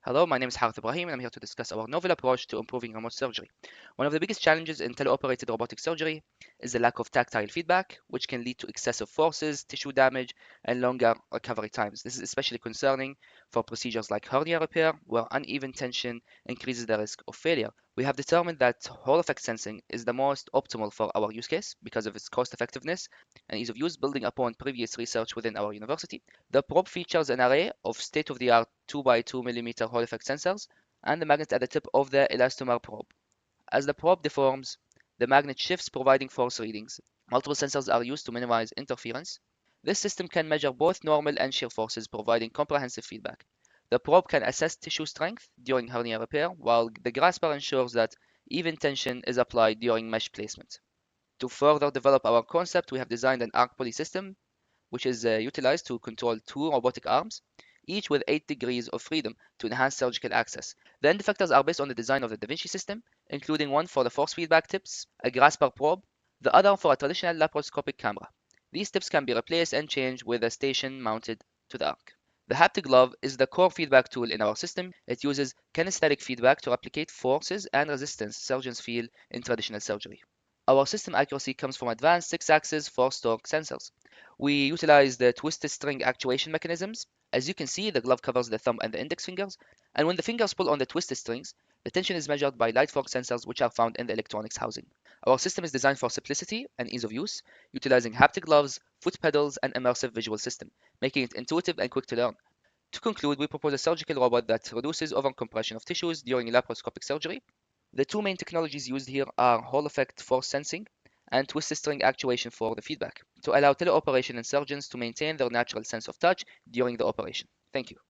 Hello, my name is Harith Ibrahim, and I'm here to discuss our novel approach to improving remote surgery. One of the biggest challenges in teleoperated robotic surgery is the lack of tactile feedback, which can lead to excessive forces, tissue damage, and longer recovery times. This is especially concerning for procedures like hernia repair, where uneven tension increases the risk of failure. We have determined that Hall effect sensing is the most optimal for our use case because of its cost effectiveness and ease of use, building upon previous research within our university. The probe features an array of state-of-the-art 2 by 2 mm Hall effect sensors and the magnet at the tip of the elastomer probe. As the probe deforms, the magnet shifts, providing force readings. Multiple sensors are used to minimize interference. This system can measure both normal and shear forces, providing comprehensive feedback. The probe can assess tissue strength during hernia repair, while the grasper ensures that even tension is applied during mesh placement. To further develop our concept, we have designed an arc pulley system which is utilized to control two robotic arms, each with 8 degrees of freedom to enhance surgical access. The end effectors are based on the design of the Da Vinci system, including one for the force feedback tips, a grasper probe, the other for a traditional laparoscopic camera. These tips can be replaced and changed with a station mounted to the arc. The haptic glove is the core feedback tool in our system. It uses kinesthetic feedback to replicate forces and resistance surgeons feel in traditional surgery. Our system accuracy comes from advanced 6-axis force-torque sensors. We utilize the twisted string actuation mechanisms. As you can see, the glove covers the thumb and the index fingers, and when the fingers pull on the twisted strings, the tension is measured by light force sensors which are found in the electronics housing. Our system is designed for simplicity and ease of use, utilizing haptic gloves, foot pedals, and immersive visual system, making it intuitive and quick to learn. To conclude, we propose a surgical robot that reduces overcompression of tissues during laparoscopic surgery. The two main technologies used here are Hall effect force sensing and twisted string actuation for the feedback, to allow teleoperation and surgeons to maintain their natural sense of touch during the operation. Thank you.